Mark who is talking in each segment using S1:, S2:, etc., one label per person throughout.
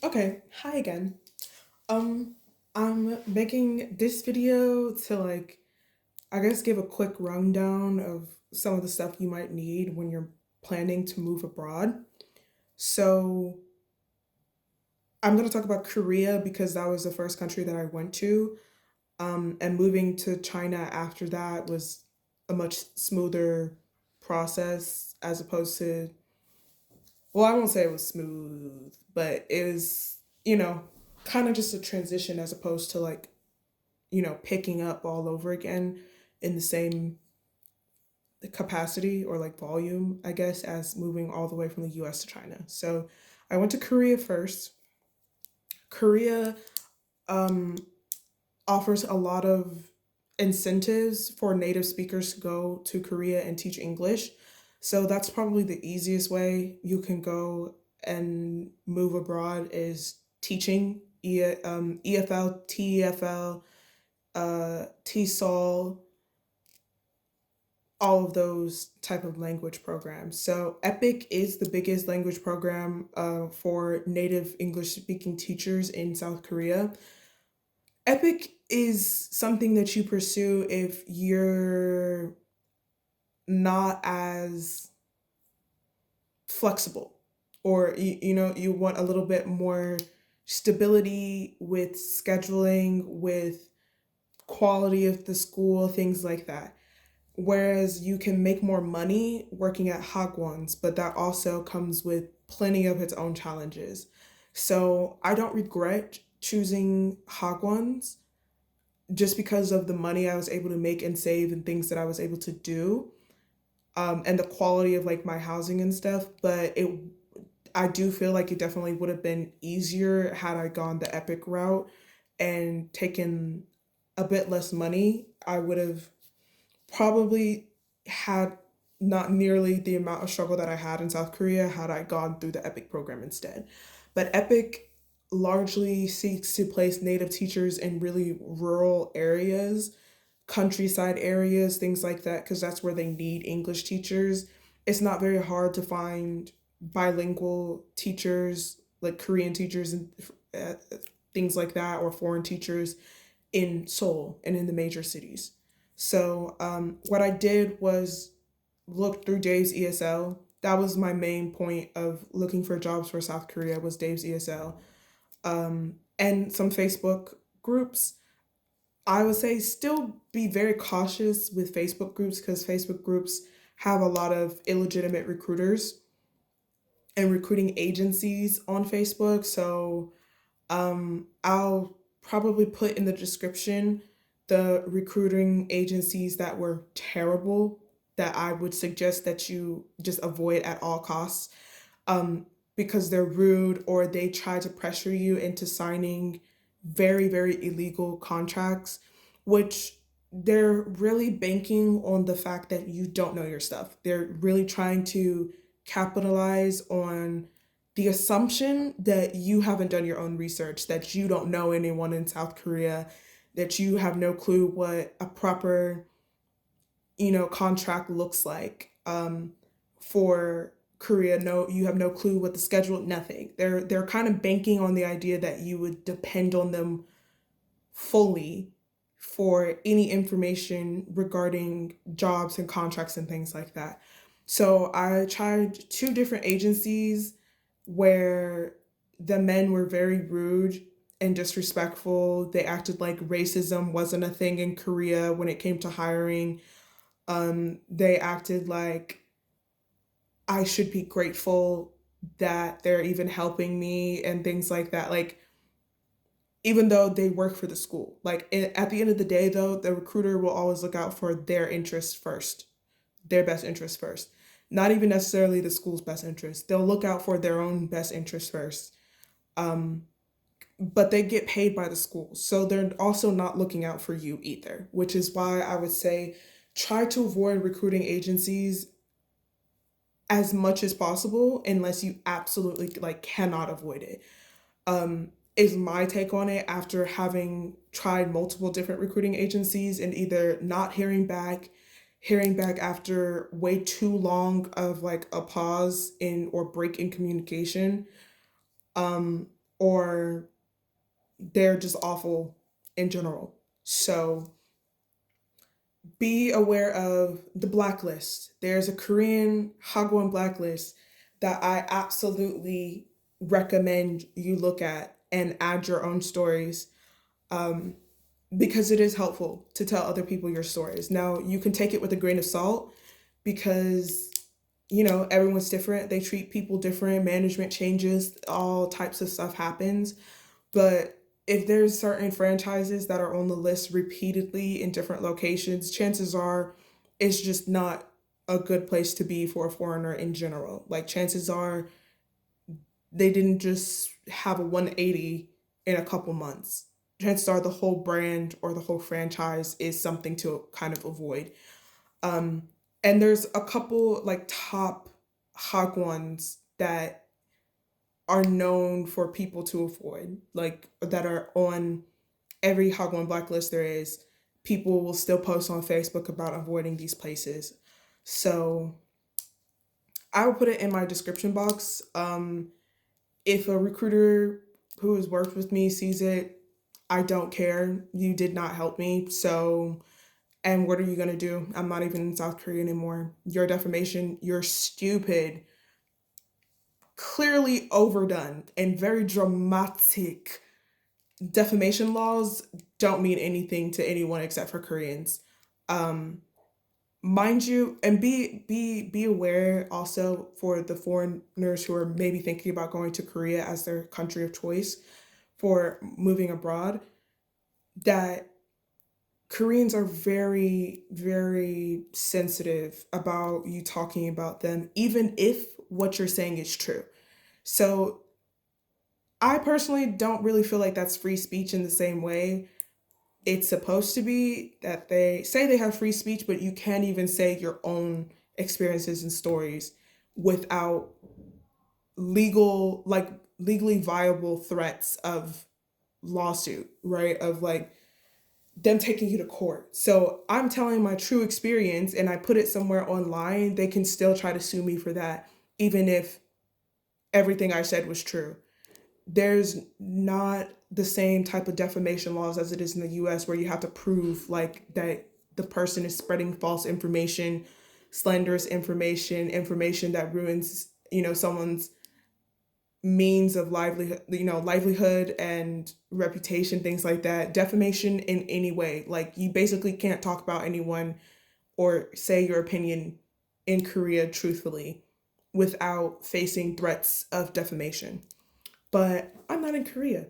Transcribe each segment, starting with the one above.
S1: Okay, hi again. Um, I'm making this video to I guess give a quick rundown of some of the stuff you might need when you're planning to move abroad. So, I'm going to talk about Korea because that was the first country that I went to. And moving to China after that was a much smoother process as opposed to, well, I won't say it was smooth, but it was, kind of just a transition as opposed to picking up all over again in the same capacity or like volume, I guess, as moving all the way from the US to China. So I went to Korea first. Korea um, offers a lot of incentives for native speakers to go to Korea and teach English. So that's probably the easiest way you can go and move abroad is teaching EFL, TEFL, TESOL, all of those type of language programs. So EPIC is the biggest language program for native English speaking teachers in South Korea. EPIC is something that you pursue if you're not as flexible or you want a little bit more stability with scheduling, with quality of the school, things like that. Whereas you can make more money working at Hagwons, but that also comes with plenty of its own challenges. So I don't regret choosing Hagwons just because of the money I was able to make and save and things that I was able to do, and the quality of like my housing and stuff. But I do feel like it definitely would have been easier had I gone the Epic route and taken a bit less money. I would have probably had not nearly the amount of struggle that I had in South Korea had I gone through the EPIC program instead. But EPIC largely seeks to place native teachers in really rural areas, countryside areas, things like that, because that's where they need English teachers. It's not very hard to find bilingual teachers, like Korean teachers and uh, things like that, or foreign teachers in Seoul and in the major cities. So what I did was look through Dave's ESL. That was my main point of looking for jobs for South Korea was Dave's ESL, and some Facebook groups. I would say still be very cautious with Facebook groups because Facebook groups have a lot of illegitimate recruiters and recruiting agencies on Facebook. So I'll probably put in the description the recruiting agencies that were terrible that I would suggest that you just avoid at all costs, because they're rude or they try to pressure you into signing very, very illegal contracts, which they're really banking on the fact that you don't know your stuff. They're really trying to capitalize on the assumption that you haven't done your own research, that you don't know anyone in South Korea, that you have no clue what a proper, contract looks like for Korea. No, you have no clue what the schedule, nothing. They're kind of banking on the idea that you would depend on them fully for any information regarding jobs and contracts and things like that. So I tried two different agencies where the men were very rude and disrespectful. They acted like racism wasn't a thing in Korea when it came to hiring. They acted like I should be grateful that they're even helping me and things like that. Like, even though they work for the school, like at the end of the day, though, the recruiter will always look out for their interests first, their best interests first, not even necessarily the school's best interest. They'll look out for their own best interests first. Um, but they get paid by the school. So they're also not looking out for you either, which is why I would say try to avoid recruiting agencies as much as possible unless you absolutely like cannot avoid it. Is my take on it after having tried multiple different recruiting agencies and either not hearing back after way too long of like a pause in or break in communication, or they're just awful in general. So be aware of the blacklist. There's a Korean Hagwon blacklist that I absolutely recommend you look at and add your own stories, um, because it is helpful to tell other people your stories. Now, you can take it with a grain of salt because, everyone's different. They treat people different. Management changes, all types of stuff happens. But if there's certain franchises that are on the list repeatedly in different locations, chances are it's just not a good place to be for a foreigner in general. Like, chances are they didn't just have a 180 in a couple months. Chances are the whole brand or the whole franchise is something to kind of avoid. Um, and there's a couple like top hot ones that are known for people to avoid, like that are on every Hagwon blacklist there is. People will still post on Facebook about avoiding these places. So I will put it in my description box. If a recruiter who has worked with me sees it, I don't care. You did not help me. So, and what are you going to do? I'm not even in South Korea anymore. Your defamation, you're stupid, clearly overdone, and very dramatic defamation laws don't mean anything to anyone except for Koreans. Um, Mind you, and be aware also for the foreigners who are maybe thinking about going to Korea as their country of choice for moving abroad, that Koreans are very, very sensitive about you talking about them, even if what you're saying is true. So I personally don't really feel like that's free speech in the same way it's supposed to be, that they say they have free speech, but you can't even say your own experiences and stories without legally viable threats of lawsuit, right? Of like them taking you to court. So I'm telling my true experience and I put it somewhere online, they can still try to sue me for that, even if everything I said was true. There's not the same type of defamation laws as it is in the US where you have to prove like that the person is spreading false information, slanderous information, information that ruins, someone's means of livelihood and reputation, things like that. Defamation in any way. Like, you basically can't talk about anyone or say your opinion in Korea truthfully without facing threats of defamation. But I'm not in Korea.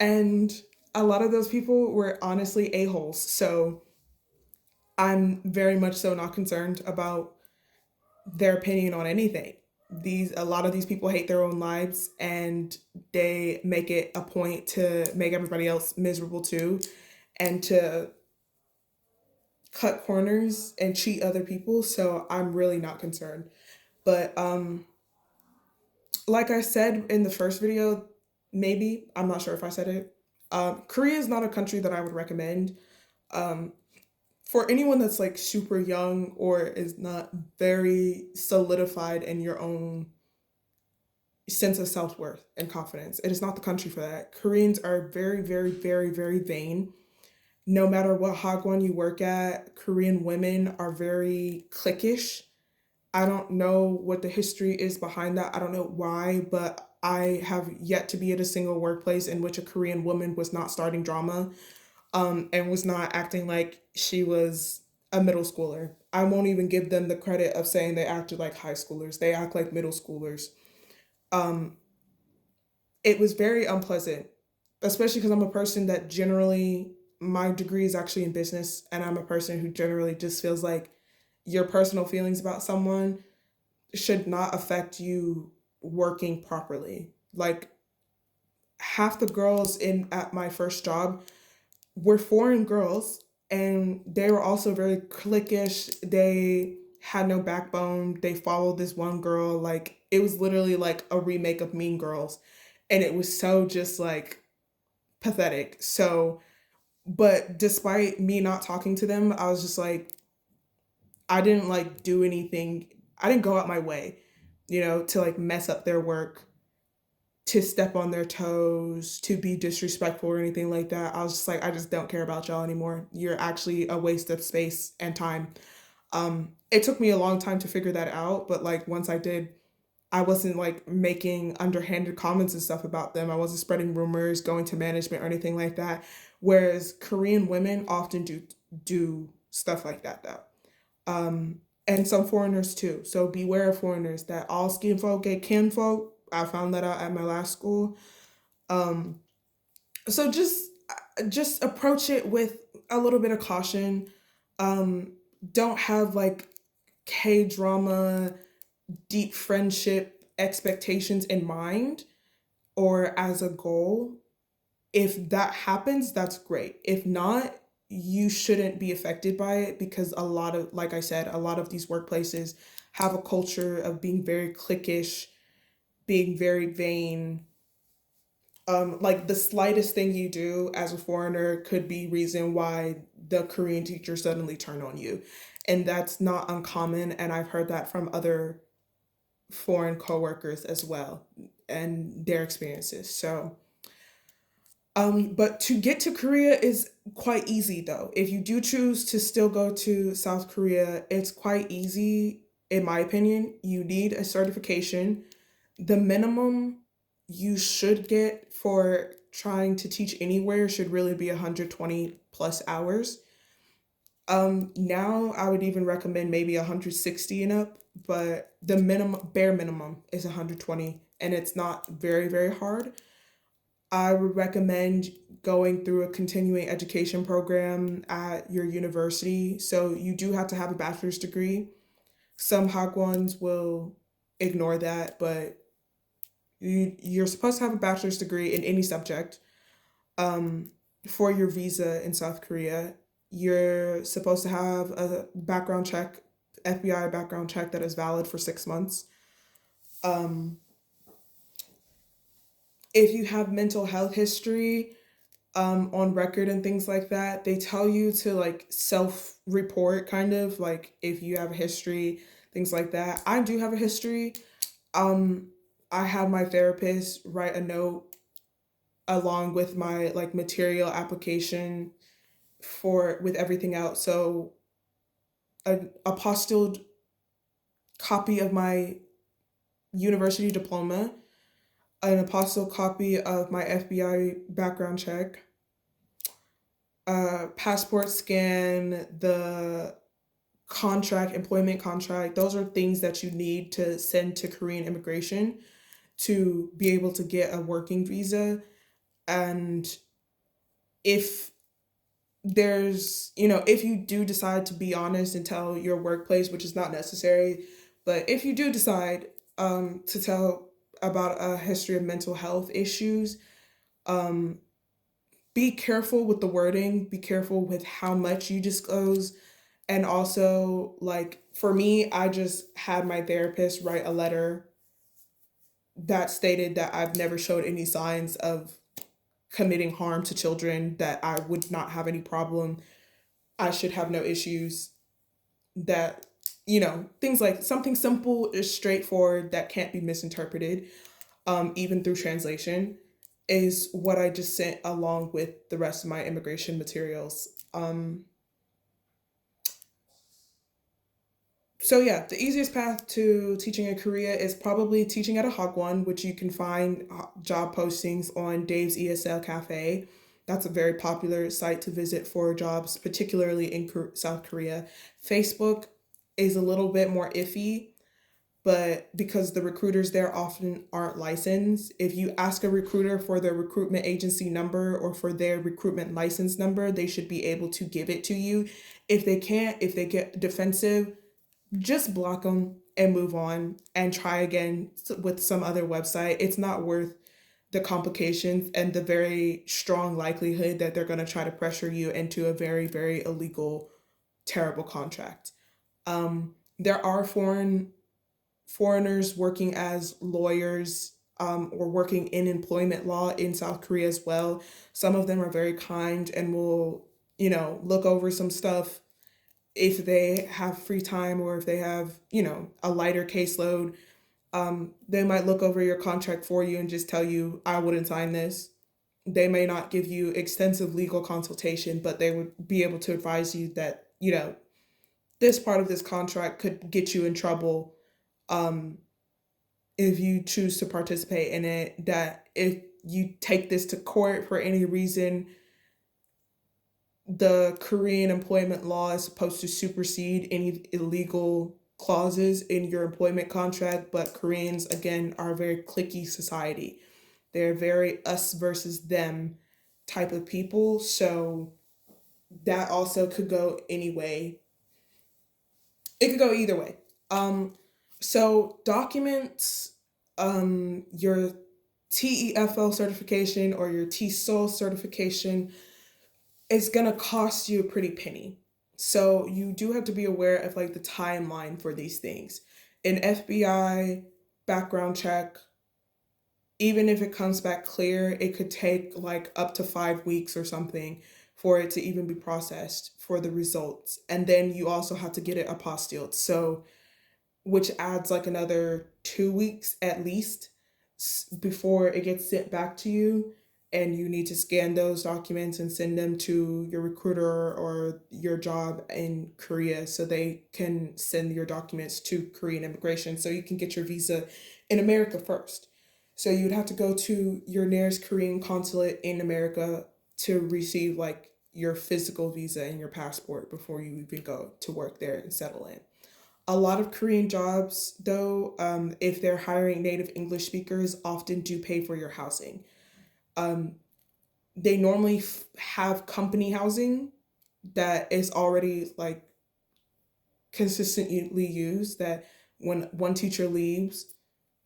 S1: And a lot of those people were honestly a-holes. So I'm very much so not concerned about their opinion on anything. A lot of these people hate their own lives and they make it a point to make everybody else miserable too, and to cut corners and cheat other people. So I'm really not concerned. But like I said in the first video, maybe, I'm not sure if I said it, Korea is not a country that I would recommend. Um, for anyone that's like super young or is not very solidified in your own sense of self-worth and confidence, it is not the country for that. Koreans are very, very, very, very vain. No matter what hagwon you work at, Korean women are very cliquish. I don't know what the history is behind that. I don't know why, but I have yet to be at a single workplace in which a Korean woman was not starting drama, and was not acting like she was a middle schooler. I won't even give them the credit of saying they acted like high schoolers. They act like middle schoolers. Um, it was very unpleasant, especially because I'm a person that generally, my degree is actually in business, and I'm a person who generally just feels like your personal feelings about someone should not affect you working properly. Like, half the girls in at my first job were foreign girls, and they were also very cliquish. They had no backbone. They followed this one girl. Like, it was literally like a remake of Mean Girls, and it was so just like pathetic. So, but despite me not talking to them, I was just like, I didn't like do anything. I didn't go out my way, to like mess up their work, to step on their toes, to be disrespectful or anything like that. I was just like, I just don't care about y'all anymore. You're actually a waste of space and time. It took me a long time to figure that out, but like once I did, I wasn't like making underhanded comments and stuff about them. I wasn't spreading rumors, going to management or anything like that. Whereas Korean women often do stuff like that though. And some foreigners too. So beware of foreigners. That all skin folk get kinfolk. I found that out at my last school. Um, so just approach it with a little bit of caution. Um, don't have like K drama, deep friendship expectations in mind or as a goal. If that happens, that's great. If not, you shouldn't be affected by it because a lot of, like I said, a lot of these workplaces have a culture of being very cliquish, being very vain. Like the slightest thing you do as a foreigner could be reason why the Korean teacher suddenly turn on you. And that's not uncommon. And I've heard that from other foreign coworkers as well and their experiences. So but to get to Korea is quite easy though. If you do choose to still go to South Korea, it's quite easy, in my opinion. You need a certification. The minimum you should get for trying to teach anywhere should really be 120 plus hours. Now I would even recommend maybe 160 and up, but the minimum bare minimum is 120 and it's not very, very hard. I would recommend going through a continuing education program at your university. So you do have to have a bachelor's degree. Some Hagwons will ignore that, but you're supposed to have a bachelor's degree in any subject. Um, for your visa in South Korea, you're supposed to have a background check, FBI background check that is valid for 6 months. Um, if you have mental health history, on record and things like that, they tell you to like self report, kind of like if you have a history, things like that. I do have a history. Um, I had my therapist write a note along with my like material application for with everything out. So an apostilled copy of my university diploma, an apostilled copy of my FBI background check, passport scan, the contract, employment contract. Those are things that you need to send to Korean immigration to be able to get a working visa. And if if you do decide to be honest and tell your workplace, which is not necessary, but if you do decide to tell about a history of mental health issues, um, be careful with the wording, be careful with how much you disclose. And also, like, for me, I just had my therapist write a letter that stated that I've never showed any signs of committing harm to children, that I would not have any problem. I should have no issues, that, things like something simple is straightforward that can't be misinterpreted, even through translation, is what I just sent along with the rest of my immigration materials. So yeah, the easiest path to teaching in Korea is probably teaching at a Hagwon, which you can find job postings on Dave's ESL Cafe. That's a very popular site to visit for jobs, particularly in South Korea. Facebook is a little bit more iffy, but because the recruiters there often aren't licensed, if you ask a recruiter for their recruitment agency number or for their recruitment license number, they should be able to give it to you. If they can't, if they get defensive, just block them and move on and try again with some other website. It's not worth the complications and the very strong likelihood that they're going to try to pressure you into a very, very illegal, terrible contract. There are foreigners working as lawyers, or working in employment law in South Korea as well. Some of them are very kind and will, look over some stuff if they have free time or if they have, a lighter caseload. They might look over your contract for you and just tell you, I wouldn't sign this. They may not give you extensive legal consultation, but they would be able to advise you that, this part of this contract could get you in trouble, um, if you choose to participate in it, that if you take this to court for any reason, the Korean employment law is supposed to supersede any illegal clauses in your employment contract. But Koreans, again, are a very cliquey society. They're very us versus them type of people. So that also could go any way. It could go either way. Um, so documents, your TEFL certification or your TESOL certification is gonna cost you a pretty penny. So you do have to be aware of like the timeline for these things. An FBI background check, even if it comes back clear, it could take like up to 5 weeks or something for it to even be processed for the results. And then you also have to get it apostilled. So which adds like another 2 weeks at least before it gets sent back to you. And you need to scan those documents and send them to your recruiter or your job in Korea so they can send your documents to Korean immigration so you can get your visa in America first. So you'd have to go to your nearest Korean consulate in America to receive like your physical visa and your passport before you even go to work there and settle in. A lot of Korean jobs, though, if they're hiring native English speakers, often do pay for your housing. Um, they normally have company housing that is already like consistently used. That when one teacher leaves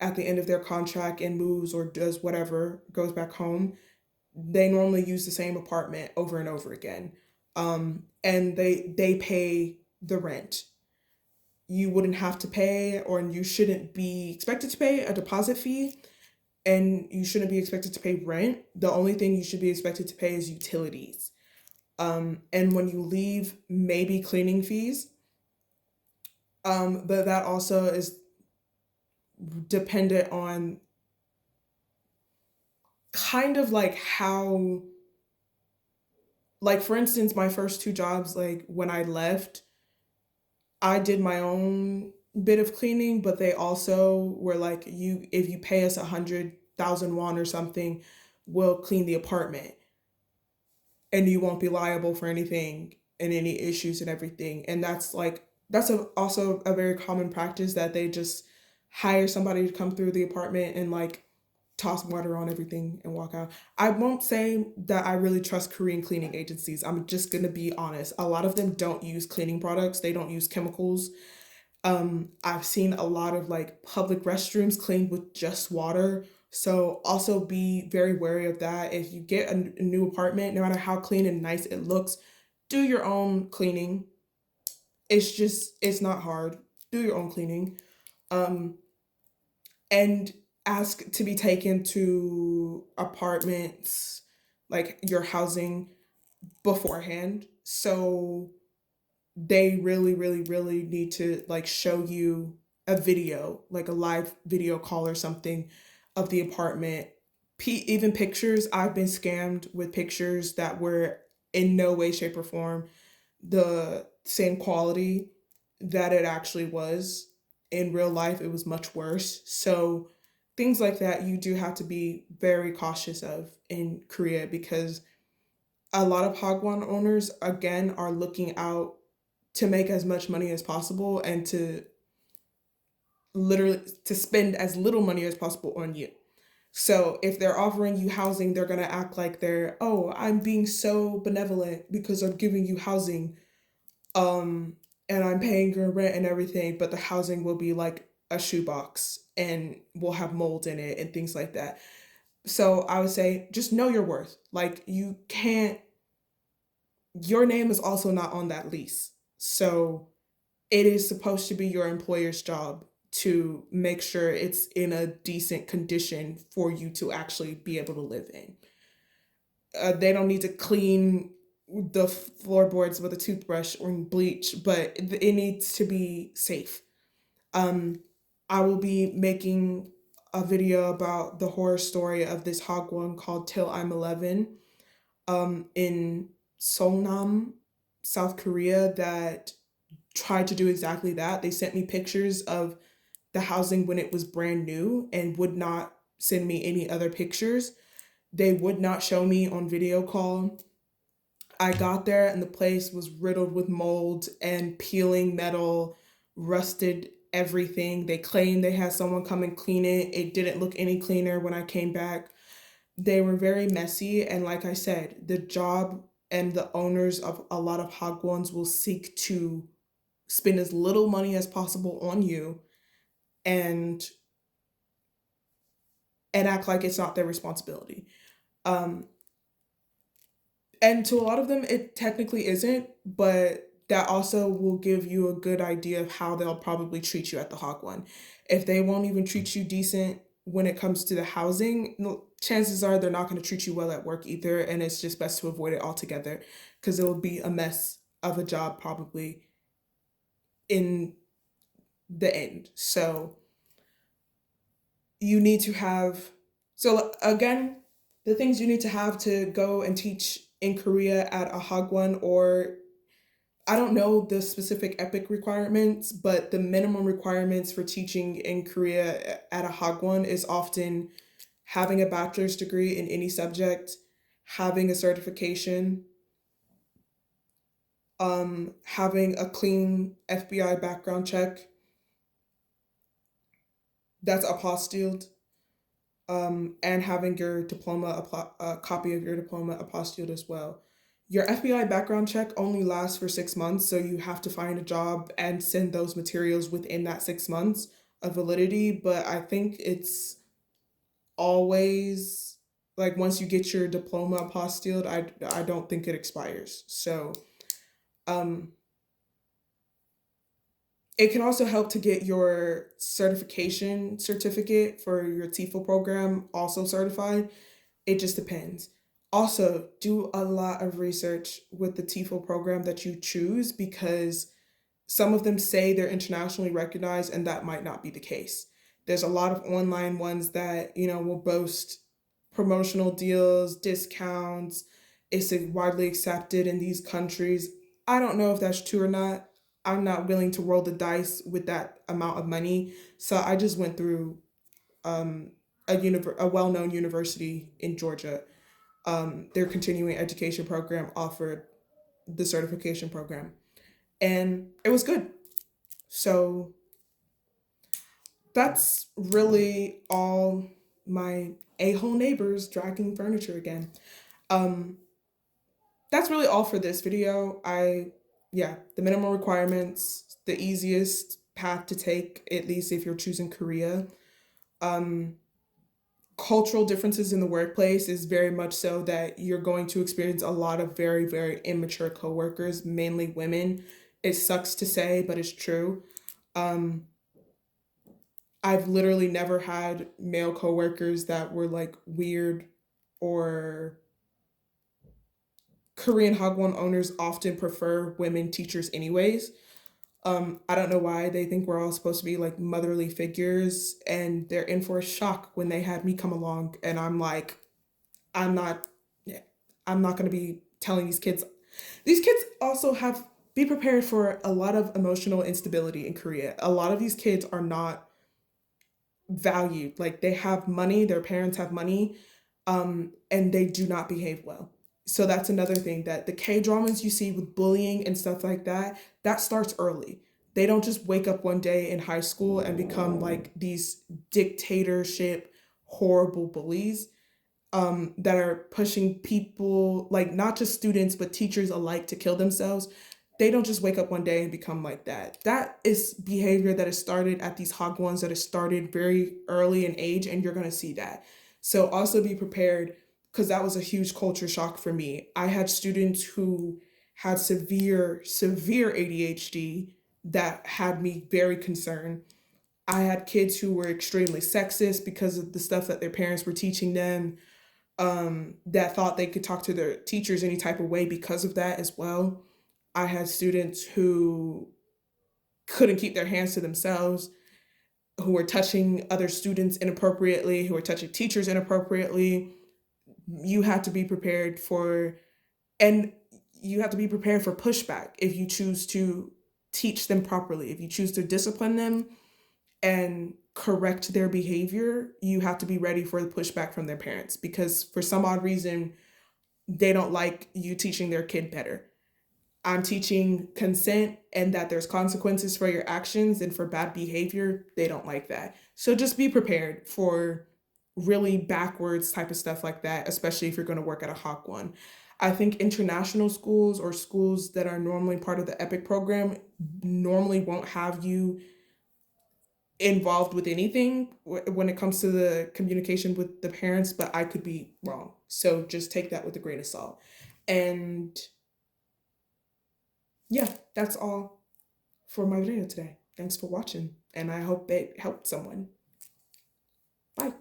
S1: at the end of their contract and moves or does whatever, goes back home, they normally use the same apartment over and over again. And they pay the rent. You wouldn't have to pay, or you shouldn't be expected to pay a deposit fee, and you shouldn't be expected to pay rent. The only thing you should be expected to pay is utilities. And when you leave, maybe cleaning fees. But that also is dependent on kind of like how, like for instance, my first two jobs, like when I left, I did my own bit of cleaning, but they also were like, you if you pay us 100,000 won or something, we'll clean the apartment, and you won't be liable for anything and any issues and everything. And also a very common practice that they just hire somebody to come through the apartment and like toss water on everything and walk out. I won't say that I really trust Korean cleaning agencies. I'm just gonna be honest. A lot of them don't use cleaning products. They don't use chemicals. I've seen a lot of like public restrooms cleaned with just water. So also be very wary of that. If you get a new apartment, no matter how clean and nice it looks, do your own cleaning. It's not hard. Do your own cleaning. Um, and ask to be taken to apartments, like your housing beforehand. So they really, really, really need to like show you a video, like a live video call or something of the apartment. Even pictures, I've been scammed with pictures that were in no way, shape, or form the same quality that it actually was. In real life, it was much worse. So things like that, you do have to be very cautious of in Korea because a lot of hagwon owners, again, are looking out to make as much money as possible and to literally to spend as little money as possible on you. So if they're offering you housing, they're gonna act like they're, oh, I'm being so benevolent because I'm giving you housing, um, and I'm paying your rent and everything, but the housing will be like a shoebox and will have mold in it and things like that. So I would say just know your worth. Like you can't, your name is also not on that lease. So it is supposed to be your employer's job to make sure it's in a decent condition for you to actually be able to live in. They don't need to clean the floorboards with a toothbrush or bleach, but it needs to be safe. Um, I will be making a video about the horror story of this Hagwon called Till I'm 11 in Seongnam, South Korea, that tried to do exactly that. They sent me pictures of the housing when it was brand new and would not send me any other pictures. They would not show me on video call. I got there and the place was riddled with mold and peeling metal, rusted everything. They claimed they had someone come and clean it. It didn't look any cleaner when I came back. They were very messy. And like I said, the job and the owners of a lot of hagwons will seek to spend as little money as possible on you and act like it's not their responsibility. Um, and to a lot of them, it technically isn't, but that also will give you a good idea of how they'll probably treat you at the hawk one. If they won't even treat you decent when it comes to the housing, chances are they're not going to treat you well at work either, and it's just best to avoid it altogether because it will be a mess of a job probably in the end. So you need to have, so again, the things you need to have to go and teach in Korea at a hagwon, or I don't know the specific epic requirements, but the minimum requirements for teaching in Korea at a hagwon is often having a bachelor's degree in any subject, having a certification, having a clean FBI background check that's apostilled, and having your diploma, a copy of your diploma apostilled as well. Your FBI background check only lasts for 6 months, so you have to find a job and send those materials within that 6 months of validity. But I think it's always like once you get your diploma apostilled, I don't think it expires. So um, it can also help to get your certification certificate for your TEFL program also certified. It just depends. Also, do a lot of research with the TEFL program that you choose because some of them say they're internationally recognized and that might not be the case. There's a lot of online ones that, will boast promotional deals, discounts. It's widely accepted in these countries. I don't know if that's true or not. I'm not willing to roll the dice with that amount of money. So I just went through um, a well-known university in Georgia. Their continuing education program offered the certification program, and it was good. So that's really all my a-hole neighbors dragging furniture again. Um, that's really all for this video. Yeah, the minimum requirements, the easiest path to take, at least if you're choosing Korea. Um, Cultural differences in the workplace is very much so that you're going to experience a lot of very, very immature coworkers, mainly women. It sucks to say, but it's true. Um, I've literally never had male coworkers that were like weird, or Korean hagwon owners often prefer women teachers anyways. I don't know why they think we're all supposed to be like motherly figures, and they're in for a shock when they had me come along, and I'm like, I'm not, yeah, I'm not going to be telling these kids. These kids also have be prepared for a lot of emotional instability in Korea. A lot of these kids are not valued. Like they have money, their parents have money, and they do not behave well. So that's another thing, that the K dramas you see with bullying and stuff like that, that starts early. They don't just wake up one day in high school and become like these dictatorship horrible bullies, that are pushing people, like not just students but teachers alike, to kill themselves. They don't just wake up one day and become like that. That is behavior that is started at these hagwons, that is started very early in age, and you're going to see that. So also be prepared, because that was a huge culture shock for me. I had students who had severe ADHD that had me very concerned. I had kids who were extremely sexist because of the stuff that their parents were teaching them, that thought they could talk to their teachers any type of way because of that as well. I had students who couldn't keep their hands to themselves, who are touching other students inappropriately, who are touching teachers inappropriately. You have to be prepared for, and you have to be prepared for pushback if you choose to teach them properly. If you choose to discipline them and correct their behavior, you have to be ready for the pushback from their parents, because for some odd reason, they don't like you teaching their kid better. I'm teaching consent and that there's consequences for your actions, and for bad behavior, they don't like that. So just be prepared for really backwards type of stuff like that, especially if you're going to work at a Hawk one. I think international schools or schools that are normally part of the EPIC program normally won't have you involved with anything when it comes to the communication with the parents, but I could be wrong. So just take that with a grain of salt. And yeah, that's all for my video today. Thanks for watching, and I hope it helped someone. Bye.